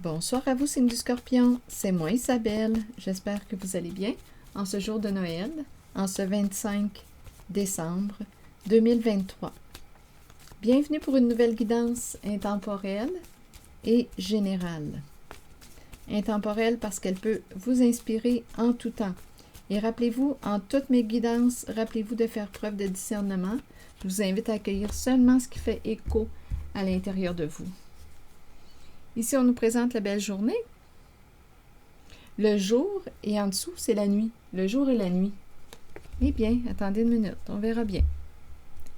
Bonsoir à vous, signe du Scorpion. C'est moi, Isabelle. J'espère que vous allez bien en ce jour de Noël, en ce 25 décembre 2023. Bienvenue pour une nouvelle guidance intemporelle et générale. Intemporelle parce qu'elle peut vous inspirer en tout temps. Et rappelez-vous, en toutes mes guidances, rappelez-vous de faire preuve de discernement. Je vous invite à accueillir seulement ce qui fait écho à l'intérieur de vous. Ici, on nous présente la belle journée. Le jour et en dessous, c'est la nuit. Le jour et la nuit. Eh bien, attendez une minute, on verra bien.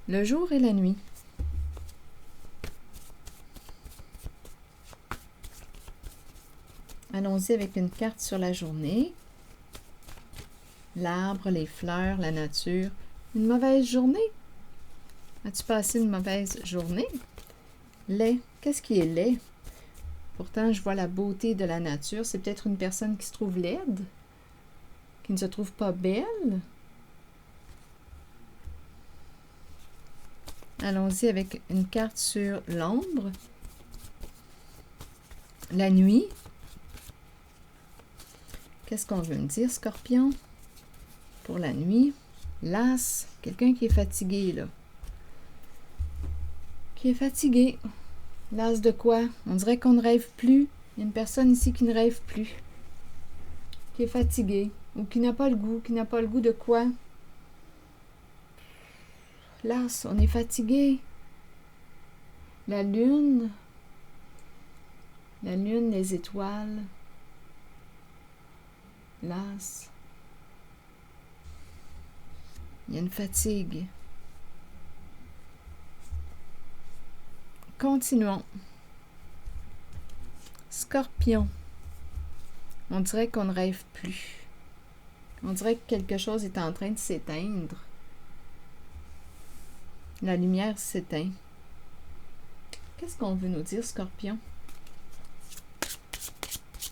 Le jour et la nuit. Allons-y avec une carte sur la journée. L'arbre, les fleurs, la nature. Une mauvaise journée? As-tu passé une mauvaise journée? Laid. Qu'est-ce qui est laid? Pourtant, je vois la beauté de la nature. C'est peut-être une personne qui se trouve laide, qui ne se trouve pas belle. Allons-y avec une carte sur l'ombre. La nuit. Qu'est-ce qu'on veut me dire, Scorpion? Pour la nuit. L'as. Quelqu'un qui est fatigué, là. Qui est fatigué. L'as de quoi? On dirait qu'on ne rêve plus. Il y a une personne ici qui ne rêve plus. Qui est fatiguée. Ou qui n'a pas le goût. Qui n'a pas le goût de quoi? L'as, on est fatigué. La lune. La lune, les étoiles. L'as. Il y a une fatigue. Continuons. Scorpion. On dirait qu'on ne rêve plus. On dirait que quelque chose est en train de s'éteindre. La lumière s'éteint. Qu'est-ce qu'on veut nous dire, Scorpion?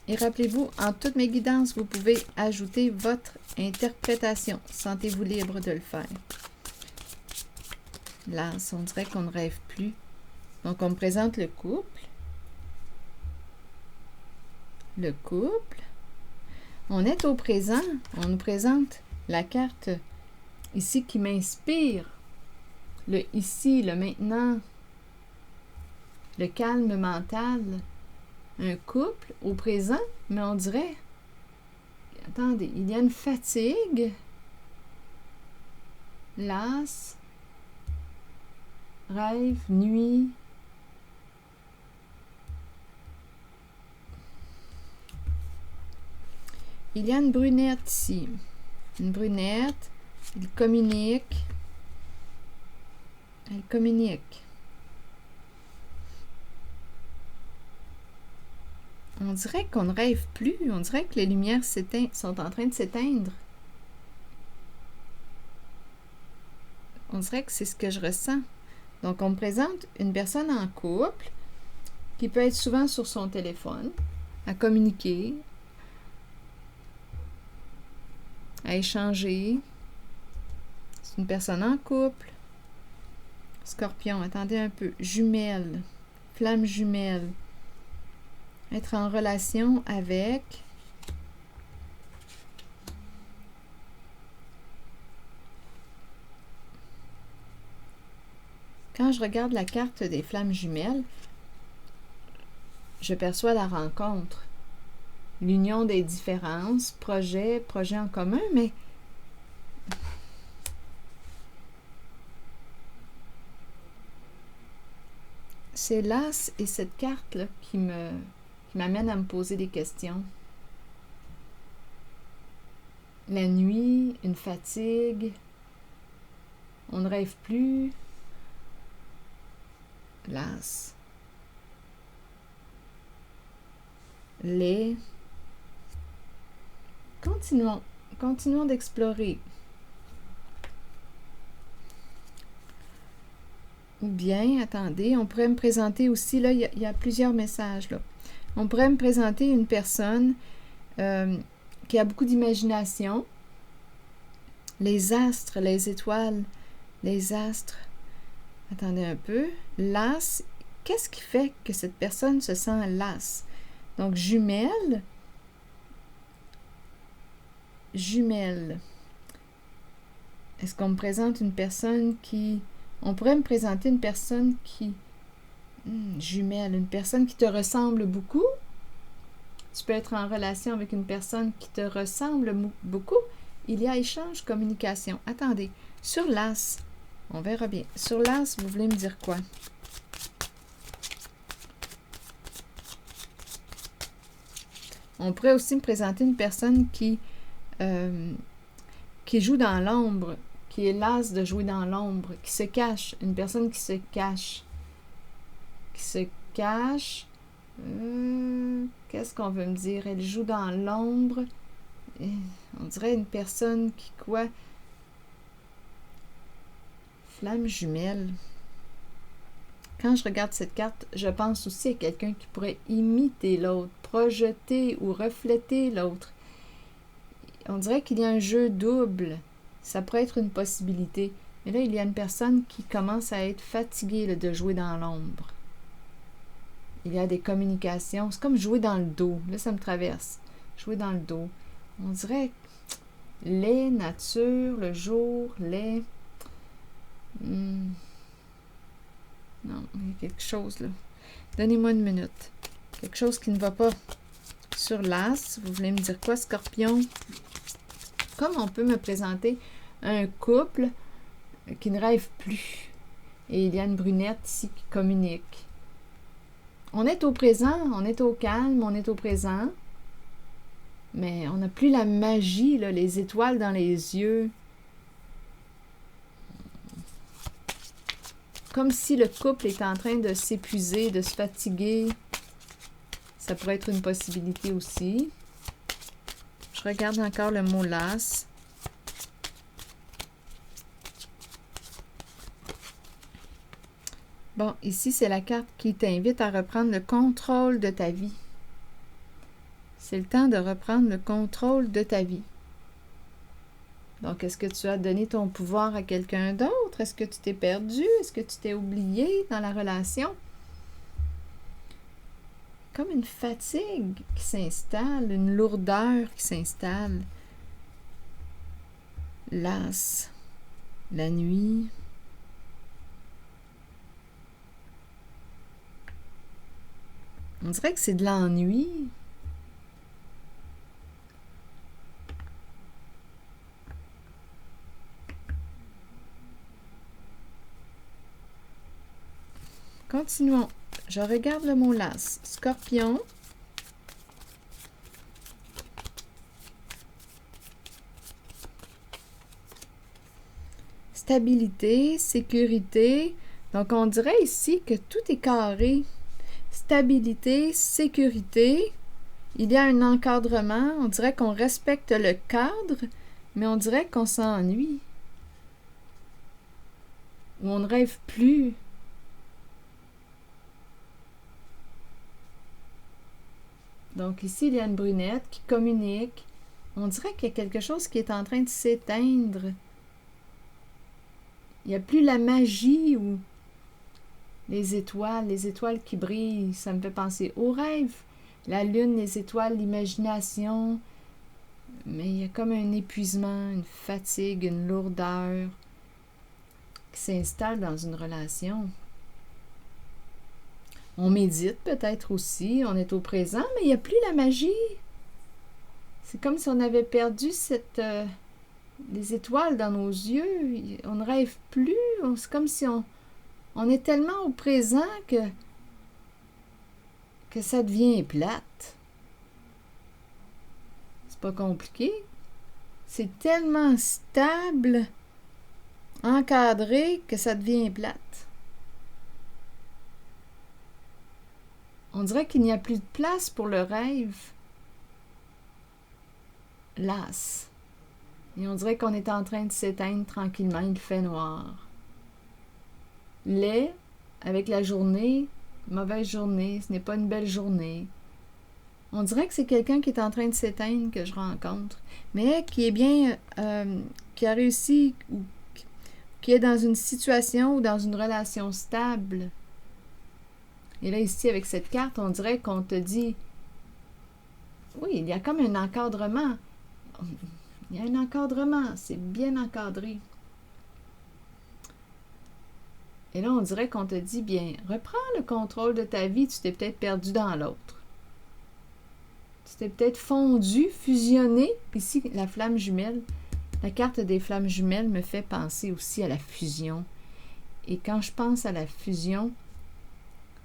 Et rappelez-vous, en toutes mes guidances, vous pouvez ajouter votre interprétation. Sentez-vous libre de le faire. Là, on dirait qu'on ne rêve plus. Donc, on me présente le couple. Le couple. On est au présent. On nous présente la carte ici qui m'inspire. Le ici, le maintenant. Le calme mental. Un couple au présent, mais on dirait... Attendez, il y a une fatigue. Las. Rêve, nuit. Il y a une brunette ici. Une brunette. Il communique. Elle communique. On dirait qu'on ne rêve plus. On dirait que les lumières sont en train de s'éteindre. On dirait que c'est ce que je ressens. Donc, on me présente une personne en couple qui peut être souvent sur son téléphone, à communiquer, à échanger. C'est une personne en couple. Scorpion, attendez un peu. Jumelle, flamme jumelle. Être en relation avec... Quand je regarde la carte des flammes jumelles, je perçois la rencontre. L'union des différences, projet en commun, mais c'est l'as et cette carte-là qui m'amène à me poser des questions. La nuit, une fatigue, on ne rêve plus. L'as. Les. Continuons d'explorer. Ou bien, attendez, on pourrait me présenter aussi, là, il y a plusieurs messages, là. On pourrait me présenter une personne qui a beaucoup d'imagination. Les astres, les étoiles, les astres. Attendez un peu. L'as, qu'est-ce qui fait que cette personne se sent lasse? Donc, jumelle. Jumelle. Est-ce qu'on me présente une personne qui... On pourrait me présenter une personne qui... jumelle, une personne qui te ressemble beaucoup. Tu peux être en relation avec une personne qui te ressemble beaucoup. Il y a échange, communication. Attendez, sur l'as, on verra bien. Sur l'as, vous voulez me dire quoi? On pourrait aussi me présenter une personne qui joue dans l'ombre, qui est las de jouer dans l'ombre, qui se cache. Une personne qui se cache. Qui se cache. Qu'est-ce qu'on veut me dire? Elle joue dans l'ombre. On dirait une personne qui quoi? Flamme jumelle. Quand je regarde cette carte, je pense aussi à quelqu'un qui pourrait imiter l'autre, projeter ou refléter l'autre. On dirait qu'il y a un jeu double. Ça pourrait être une possibilité. Mais là, il y a une personne qui commence à être fatiguée là, de jouer dans l'ombre. Il y a des communications. C'est comme jouer dans le dos. Là, ça me traverse. Jouer dans le dos. On dirait les, nature, le jour, les... Non, il y a quelque chose là. Donnez-moi une minute. Quelque chose qui ne va pas sur l'as. Vous voulez me dire quoi, Scorpion? Comme on peut me présenter un couple qui ne rêve plus. Et il y a une brunette ici qui communique. On est au présent, on est au calme, on est au présent. Mais on n'a plus la magie, là, les étoiles dans les yeux. Comme si le couple est en train de s'épuiser, de se fatiguer. Ça pourrait être une possibilité aussi. Je regarde encore le mot las. Bon, ici, c'est la carte qui t'invite à reprendre le contrôle de ta vie. C'est le temps de reprendre le contrôle de ta vie. Donc, est-ce que tu as donné ton pouvoir à quelqu'un d'autre? Est-ce que tu t'es perdu? Est-ce que tu t'es oublié dans la relation? Comme une fatigue qui s'installe, une lourdeur qui s'installe. Las, la nuit. On dirait que c'est de l'ennui. Continuons. Je regarde le mot las. Scorpion. Stabilité, sécurité. Donc, on dirait ici que tout est carré. Stabilité, sécurité. Il y a un encadrement. On dirait qu'on respecte le cadre, mais on dirait qu'on s'ennuie. Ou on ne rêve plus. Donc ici, il y a une brunette qui communique. On dirait qu'il y a quelque chose qui est en train de s'éteindre. Il n'y a plus la magie ou les étoiles qui brillent. Ça me fait penser aux rêves. La lune, les étoiles, l'imagination. Mais il y a comme un épuisement, une fatigue, une lourdeur qui s'installe dans une relation. On médite peut-être aussi, on est au présent, mais il n'y a plus la magie. C'est comme si on avait perdu les étoiles dans nos yeux. On ne rêve plus. C'est comme si on est tellement au présent que ça devient plate. C'est pas compliqué. C'est tellement stable, encadré, que ça devient plate. On dirait qu'il n'y a plus de place pour le rêve. Las. Et on dirait qu'on est en train de s'éteindre tranquillement. Il fait noir. Laid, avec la journée, mauvaise journée, ce n'est pas une belle journée. On dirait que c'est quelqu'un qui est en train de s'éteindre que je rencontre, mais qui est bien, qui a réussi, ou qui est dans une situation ou dans une relation stable. Et là, ici, avec cette carte, on dirait qu'on te dit Oui, il y a comme un encadrement. Il y a un encadrement, c'est bien encadré. Et là, on dirait qu'on te dit, bien, reprends le contrôle de ta vie, tu t'es peut-être perdu dans l'autre. Tu t'es peut-être fondu, fusionné. Ici, la flamme jumelle, la carte des flammes jumelles me fait penser aussi à la fusion. Et quand je pense à la fusion,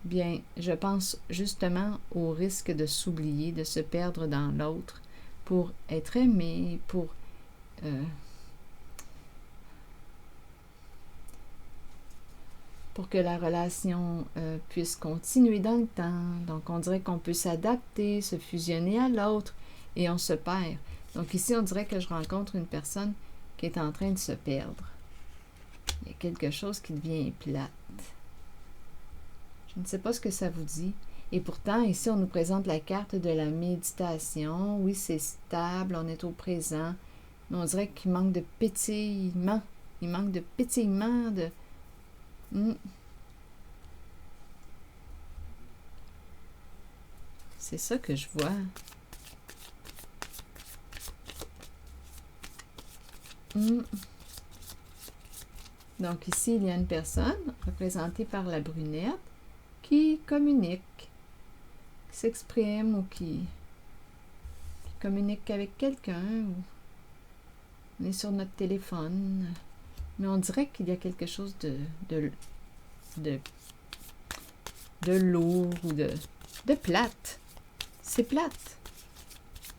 bien, je pense justement au risque de s'oublier, de se perdre dans l'autre pour être aimé, pour que la relation puisse continuer dans le temps. Donc, on dirait qu'on peut s'adapter, se fusionner à l'autre et on se perd. Donc, ici, on dirait que je rencontre une personne qui est en train de se perdre. Il y a quelque chose qui devient plate. Je ne sais pas ce que ça vous dit. Et pourtant, ici, on nous présente la carte de la méditation. Oui, c'est stable, on est au présent. Mais on dirait qu'il manque de pétillement. Il manque de pétillement, de... C'est ça que je vois. Donc ici, il y a une personne, représentée par la brunette, qui communique, qui s'exprime ou qui communique avec quelqu'un. On est sur notre téléphone. Mais on dirait qu'il y a quelque chose de lourd ou de plate. C'est plate.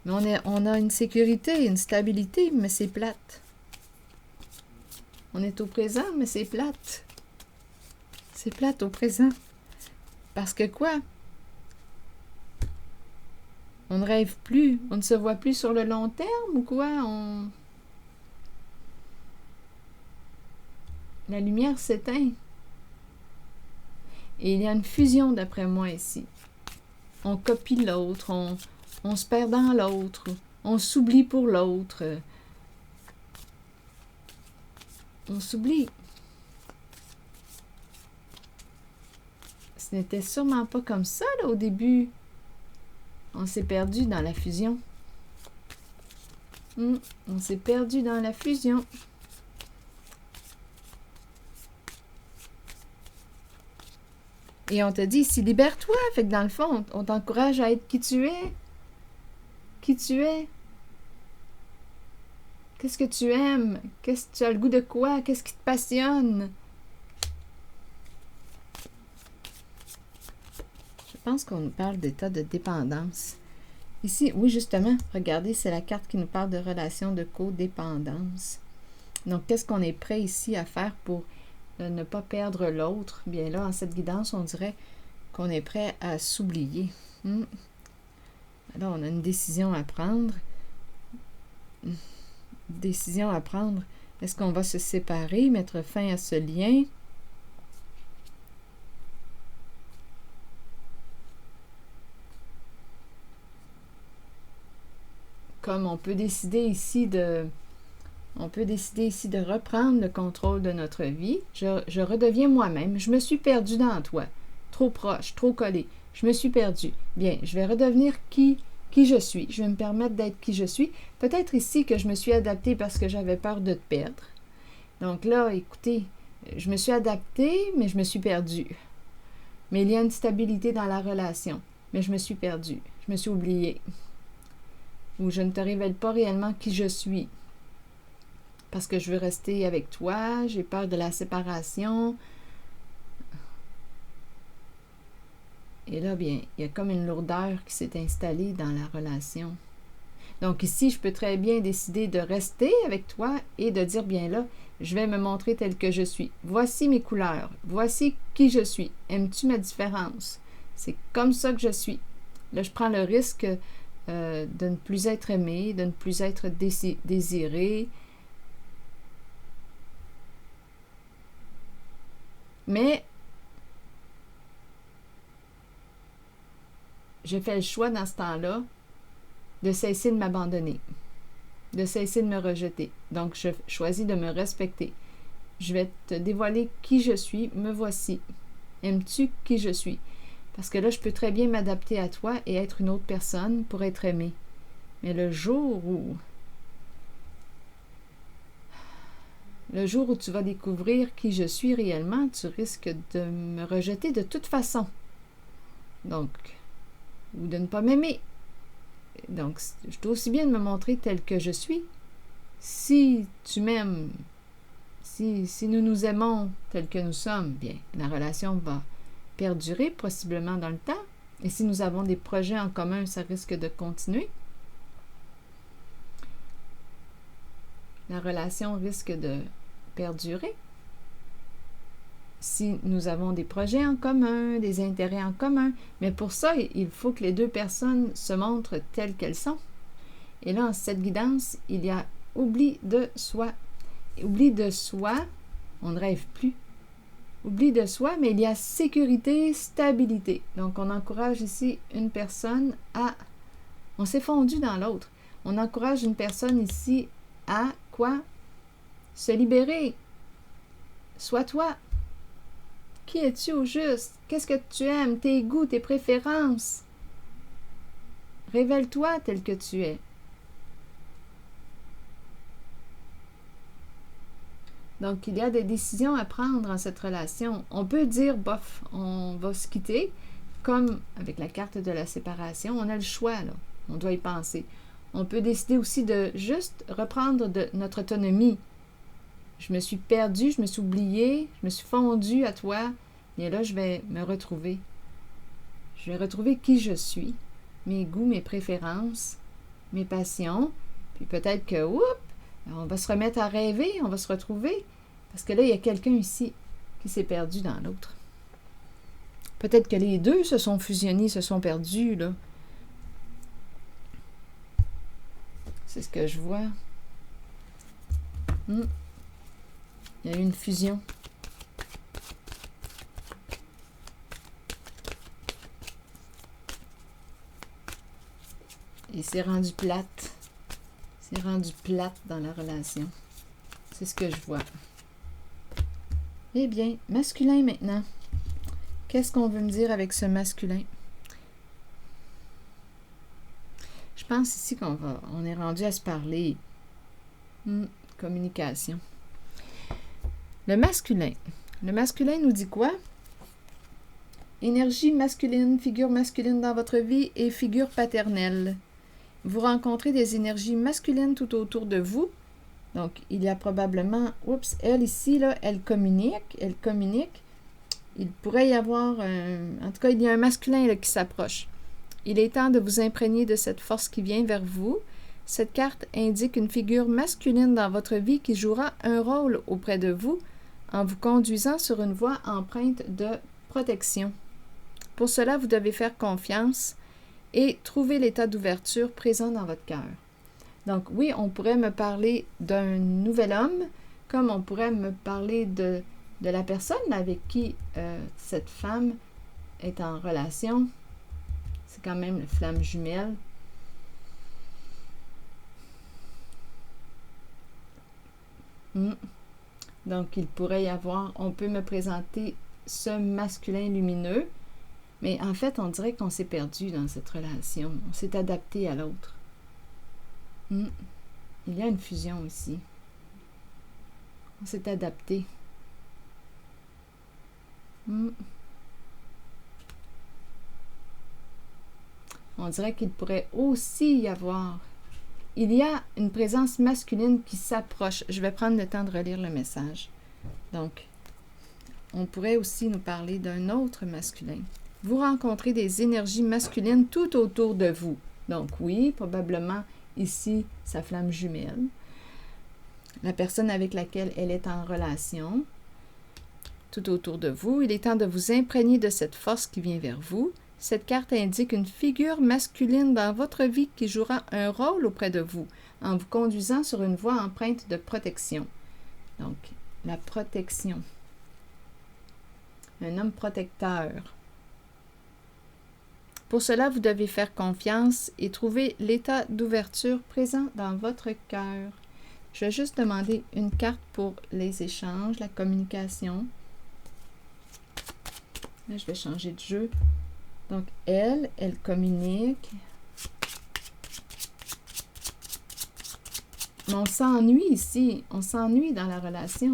Mais on a une sécurité, une stabilité, mais c'est plate. On est au présent, mais c'est plate. C'est plate au présent. Parce que quoi? On ne rêve plus, on ne se voit plus sur le long terme ou quoi? La lumière s'éteint. Et il y a une fusion d'après moi ici. On copie l'autre, on se perd dans l'autre, on s'oublie pour l'autre. On s'oublie. Ce n'était sûrement pas comme ça là, au début. On s'est perdu dans la fusion. On s'est perdu dans la fusion. Et on te dit, si libère-toi. Fait que dans le fond, on t'encourage à être qui tu es. Qui tu es. Qu'est-ce que tu aimes? Qu'est-ce que tu as le goût de quoi? Qu'est-ce qui te passionne? Je pense qu'on nous parle d'état de dépendance. Ici, oui, justement, regardez, c'est la carte qui nous parle de relation de codépendance. Donc, qu'est-ce qu'on est prêt ici à faire pour ne pas perdre l'autre? Bien là, en cette guidance, on dirait qu'on est prêt à s'oublier. Alors, on a une décision à prendre. Décision à prendre. Est-ce qu'on va se séparer, mettre fin à ce lien? Comme on peut décider ici de reprendre le contrôle de notre vie. Je redeviens moi-même. Je me suis perdue dans toi. Trop proche, trop collé. Je me suis perdue. Bien, je vais redevenir qui je suis. Je vais me permettre d'être qui je suis. Peut-être ici que je me suis adaptée parce que j'avais peur de te perdre. Donc là, écoutez, je me suis adaptée, mais je me suis perdue. Mais il y a une stabilité dans la relation. Mais je me suis perdue. Je me suis oubliée. Ou je ne te révèle pas réellement qui je suis. Parce que je veux rester avec toi, j'ai peur de la séparation. Et là, bien, il y a comme une lourdeur qui s'est installée dans la relation. Donc ici, je peux très bien décider de rester avec toi et de dire, bien là, je vais me montrer tel que je suis. Voici mes couleurs, voici qui je suis. Aimes-tu ma différence? C'est comme ça que je suis. Là, je prends le risque de ne plus être aimé, de ne plus être désiré. Mais je fais le choix dans ce temps-là de cesser de m'abandonner, de cesser de me rejeter. Donc, je choisis de me respecter. Je vais te dévoiler qui je suis. Me voici. Aimes-tu qui je suis? Parce que là, je peux très bien m'adapter à toi et être une autre personne pour être aimée. Mais le jour où tu vas découvrir qui je suis réellement, tu risques de me rejeter de toute façon. Donc, ou de ne pas m'aimer. Donc, je dois aussi bien de me montrer tel que je suis. Si tu m'aimes, si nous nous aimons tel que nous sommes, bien, la relation va perdurer possiblement dans le temps. Et si nous avons des projets en commun, ça risque de continuer. La relation risque de perdurer. Si nous avons des projets en commun, des intérêts en commun, mais pour ça, il faut que les deux personnes se montrent telles qu'elles sont. Et là, en cette guidance, il y a oubli de soi. Oubli de soi, on ne rêve plus. Oubli de soi, mais il y a sécurité, stabilité. Donc, on encourage ici une personne à... On s'est fondu dans l'autre. On encourage une personne ici à quoi? Se libérer. Sois toi. Qui es-tu au juste? Qu'est-ce que tu aimes? Tes goûts, tes préférences? Révèle-toi tel que tu es. Donc, il y a des décisions à prendre en cette relation. On peut dire, bof, on va se quitter, comme avec la carte de la séparation. On a le choix, là. On doit y penser. On peut décider aussi de juste reprendre de notre autonomie. Je me suis perdue, je me suis oubliée, je me suis fondue à toi. Et là, je vais me retrouver. Je vais retrouver qui je suis, mes goûts, mes préférences, mes passions. Puis peut-être que, oups, on va se remettre à rêver, on va se retrouver. Parce que là, il y a quelqu'un ici qui s'est perdu dans l'autre. Peut-être que les deux se sont fusionnés, se sont perdus, là. C'est ce que je vois. Il y a eu une fusion. Et c'est rendu plate. C'est rendu plate dans la relation. C'est ce que je vois. Eh bien, masculin maintenant. Qu'est-ce qu'on veut me dire avec ce masculin? Je pense ici on est rendu à se parler. Communication. Le masculin. Le masculin nous dit quoi? Énergie masculine, figure masculine dans votre vie et figure paternelle. Vous rencontrez des énergies masculines tout autour de vous. Donc, il y a probablement... elle ici, là, elle communique. Il pourrait y avoir... en tout cas, il y a un masculin là, qui s'approche. Il est temps de vous imprégner de cette force qui vient vers vous. Cette carte indique une figure masculine dans votre vie qui jouera un rôle auprès de vous en vous conduisant sur une voie empreinte de protection. Pour cela, vous devez faire confiance et trouver l'état d'ouverture présent dans votre cœur. Donc oui, on pourrait me parler d'un nouvel homme, comme on pourrait me parler de la personne avec qui cette femme est en relation. C'est quand même la flamme jumelle. Donc, il pourrait y avoir, on peut me présenter ce masculin lumineux, mais en fait, on dirait qu'on s'est perdu dans cette relation. On s'est adapté à l'autre. Il y a une fusion ici. On s'est adapté. On dirait qu'il pourrait aussi y avoir... Il y a une présence masculine qui s'approche. Je vais prendre le temps de relire le message. Donc, on pourrait aussi nous parler d'un autre masculin. Vous rencontrez des énergies masculines tout autour de vous. Donc oui, probablement ici, sa flamme jumelle. La personne avec laquelle elle est en relation. Tout autour de vous. Il est temps de vous imprégner de cette force qui vient vers vous. Cette carte indique une figure masculine dans votre vie qui jouera un rôle auprès de vous en vous conduisant sur une voie empreinte de protection. Donc, la protection. Un homme protecteur. Pour cela, vous devez faire confiance et trouver l'état d'ouverture présent dans votre cœur. Je vais juste demander une carte pour les échanges, la communication. Là, je vais changer de jeu. Donc, elle communique. Mais on s'ennuie ici. On s'ennuie dans la relation.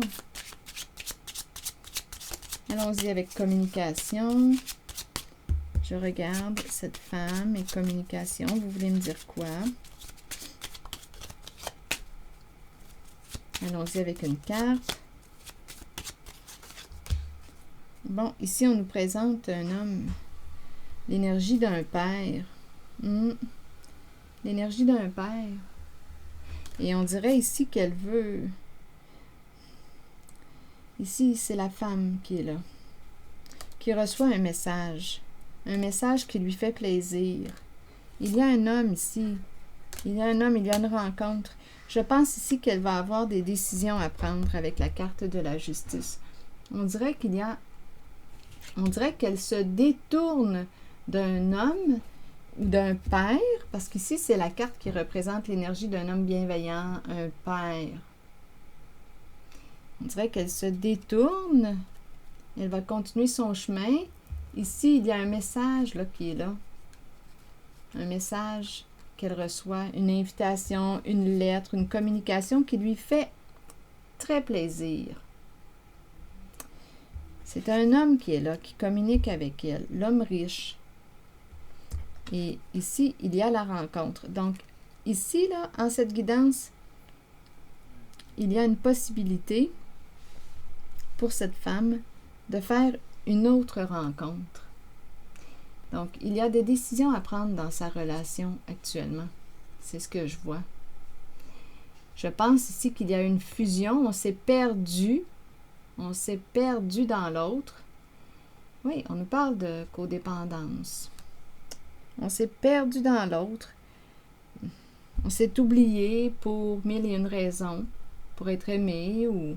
Allons-y avec communication. Je regarde cette femme et communication. Vous voulez me dire quoi? Allons-y avec une carte. Bon, ici, on nous présente un homme. L'énergie d'un père. L'énergie d'un père. Et on dirait ici qu'elle veut... Ici, c'est la femme qui est là. Qui reçoit un message. Un message qui lui fait plaisir. Il y a un homme ici. Il y a un homme, il y a une rencontre. Je pense ici qu'elle va avoir des décisions à prendre avec la carte de la justice. On dirait qu'il y a... On dirait qu'elle se détourne d'un homme ou d'un père, parce qu'ici, c'est la carte qui représente l'énergie d'un homme bienveillant, un père. On dirait qu'elle se détourne. Elle va continuer son chemin. Ici, il y a un message là, qui est là. Un message qu'elle reçoit, une invitation, une lettre, une communication qui lui fait très plaisir. C'est un homme qui est là, qui communique avec elle, l'homme riche. Et ici, il y a la rencontre. Donc, ici, là, en cette guidance, il y a une possibilité pour cette femme de faire une autre rencontre. Donc, il y a des décisions à prendre dans sa relation actuellement. C'est ce que je vois. Je pense ici qu'il y a une fusion. On s'est perdu. On s'est perdu dans l'autre. Oui, on nous parle de codépendance. On s'est perdu dans l'autre. On s'est oublié pour mille et une raisons. Pour être aimé ou...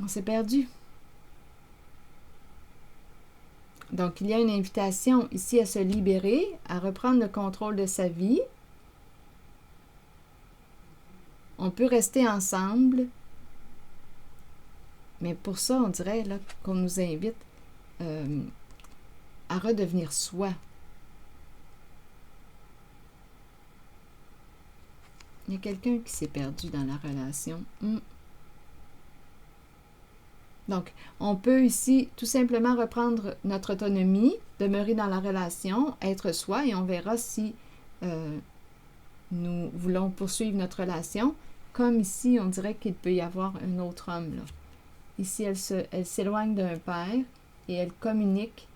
On s'est perdu. Donc, il y a une invitation ici à se libérer, à reprendre le contrôle de sa vie. On peut rester ensemble, mais pour ça, on dirait là, qu'on nous invite à redevenir soi. Il y a quelqu'un qui s'est perdu dans la relation. Donc, on peut ici tout simplement reprendre notre autonomie, demeurer dans la relation, être soi, et on verra si nous voulons poursuivre notre relation. Comme ici, on dirait qu'il peut y avoir un autre homme, là. Ici, elle s'éloigne d'un père et elle communique.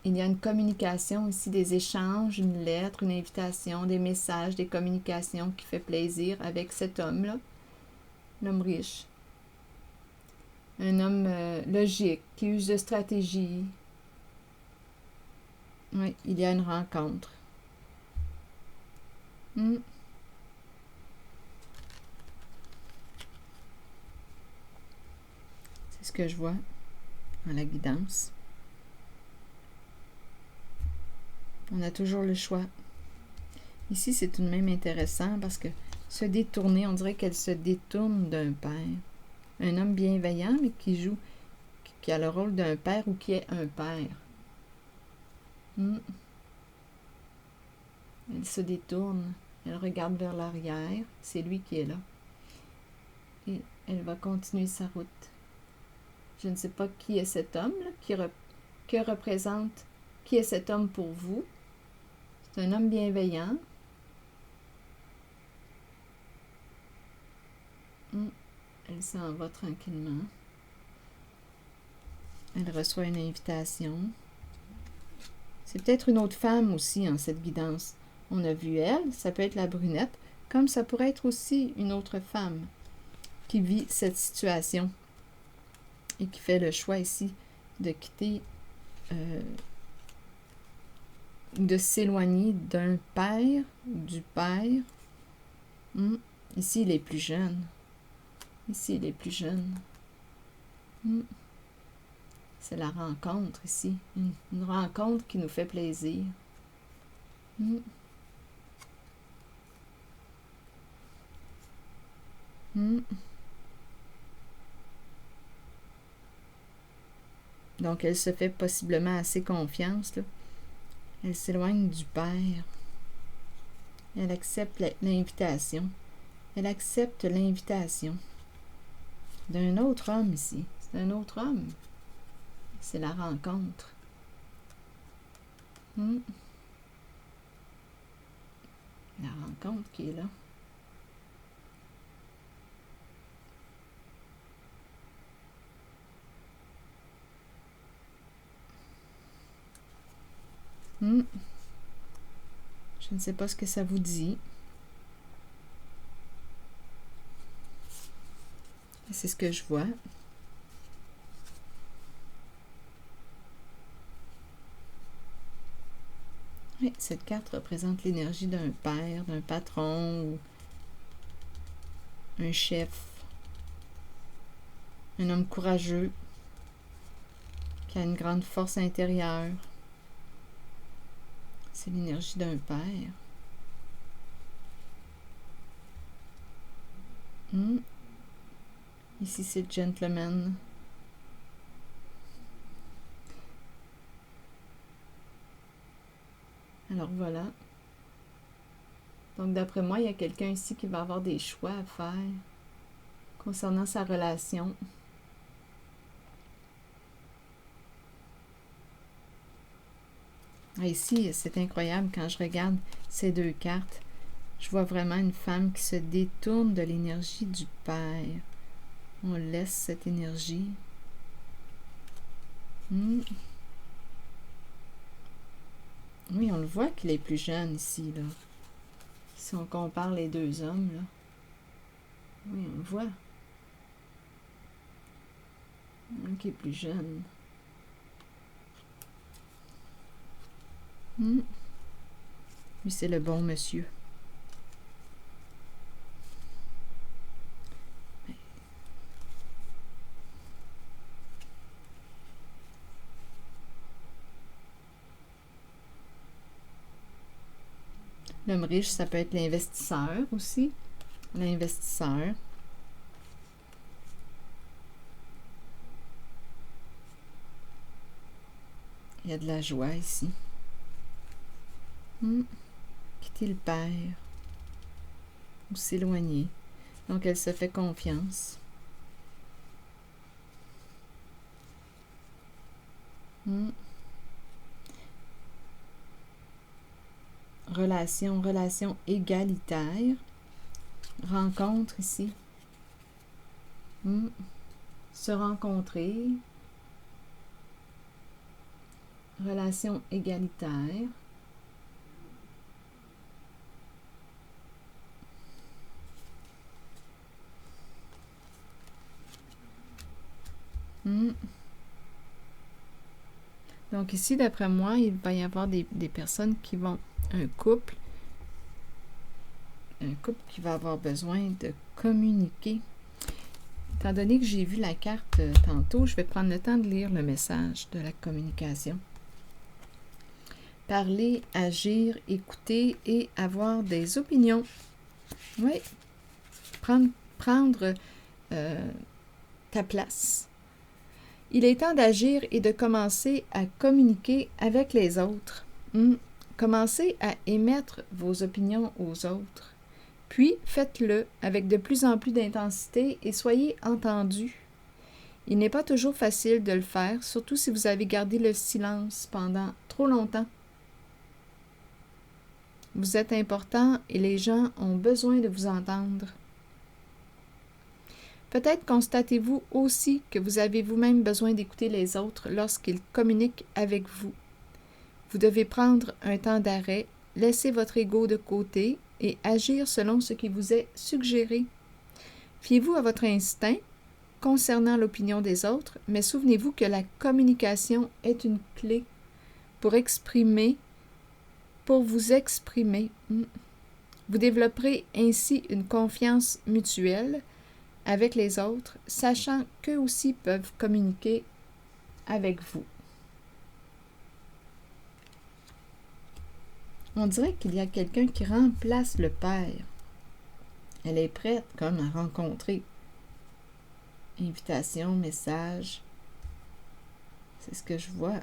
Il y a une communication ici, des échanges, une lettre, une invitation, des messages, des communications qui fait plaisir avec cet homme-là, l'homme riche. Un homme logique, qui use de stratégie. Oui, il y a une rencontre. C'est ce que je vois dans la guidance. On a toujours le choix. Ici, c'est tout de même intéressant parce que se détourner, on dirait qu'elle se détourne d'un père. Un homme bienveillant, mais qui a le rôle d'un père ou qui est un père. Elle se détourne, elle regarde vers l'arrière, c'est lui qui est là. Et elle va continuer sa route. Je ne sais pas qui est cet homme, là, qui est cet homme pour vous. C'est un homme bienveillant. Elle s'en va tranquillement. Elle reçoit une invitation. C'est peut-être une autre femme aussi en cette guidance. On a vu elle, ça peut être la brunette, comme ça pourrait être aussi une autre femme qui vit cette situation et qui fait le choix ici de quitter de s'éloigner d'un père ou du père. Ici, il est plus jeune. Ici, il est plus jeune. C'est la rencontre ici. Une rencontre qui nous fait plaisir. Donc, Donc, elle se fait possiblement assez confiance, là. Elle s'éloigne du Père. Elle accepte l'invitation. Elle accepte l'invitation d'un autre homme ici. C'est un autre homme. C'est la rencontre. La rencontre qui est là. Je ne sais pas ce que ça vous dit. C'est ce que je vois. Oui, cette carte représente l'énergie d'un père, d'un patron ou un chef, un homme courageux qui a une grande force intérieure. C'est l'énergie d'un père. Ici, c'est le gentleman. Alors voilà. Donc d'après moi, il y a quelqu'un ici qui va avoir des choix à faire concernant sa relation. Et ici, c'est incroyable quand je regarde ces deux cartes. Je vois vraiment une femme qui se détourne de l'énergie du Père. On laisse cette énergie. Oui, on le voit qu'il est plus jeune ici, là. Si on compare les deux hommes, là. Oui, on le voit. Un qui est plus jeune. Lui, c'est le bon monsieur. L'homme riche, ça peut être l'investisseur aussi. L'investisseur. Il y a de la joie ici. Quitter le Père. Ou s'éloigner. Donc, elle se fait confiance. Relation égalitaire. Rencontre ici. Se rencontrer. Relation égalitaire. Donc ici, d'après moi, il va y avoir des personnes qui vont... Un couple qui va avoir besoin de communiquer. Étant donné que j'ai vu la carte tantôt, je vais prendre le temps de lire le message de la communication. Parler, agir, écouter et avoir des opinions. Oui. Prendre ta place. Il est temps d'agir et de commencer à communiquer avec les autres. Commencez à émettre vos opinions aux autres. Puis, faites-le avec de plus en plus d'intensité et soyez entendus. Il n'est pas toujours facile de le faire, surtout si vous avez gardé le silence pendant trop longtemps. Vous êtes important et les gens ont besoin de vous entendre. Peut-être constatez-vous aussi que vous avez vous-même besoin d'écouter les autres lorsqu'ils communiquent avec vous. Vous devez prendre un temps d'arrêt, laisser votre ego de côté et agir selon ce qui vous est suggéré. Fiez-vous à votre instinct concernant l'opinion des autres, mais souvenez-vous que la communication est une clé pour vous exprimer. Vous développerez ainsi une confiance mutuelle avec les autres, sachant qu'eux aussi peuvent communiquer avec vous. On dirait qu'il y a quelqu'un qui remplace le Père. Elle est prête comme à rencontrer. Invitation, message. C'est ce que je vois.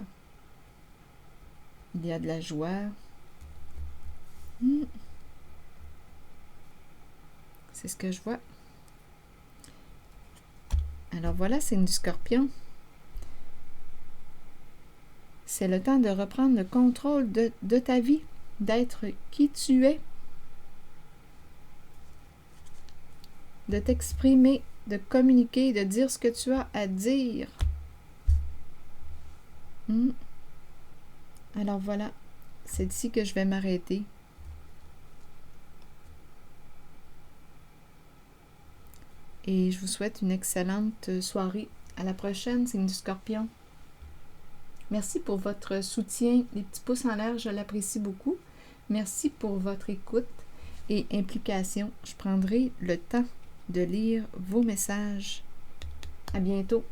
Il y a de la joie. C'est ce que je vois. Alors voilà, signe du Scorpion. C'est le temps de reprendre le contrôle de ta vie, d'être qui tu es, de t'exprimer, de communiquer, de dire ce que tu as à dire. Alors voilà, c'est ici que je vais m'arrêter. Et je vous souhaite une excellente soirée. À la prochaine, signe du Scorpion. Merci pour votre soutien, les petits pouces en l'air, je l'apprécie beaucoup. Merci pour votre écoute et implication. Je prendrai le temps de lire vos messages. À bientôt.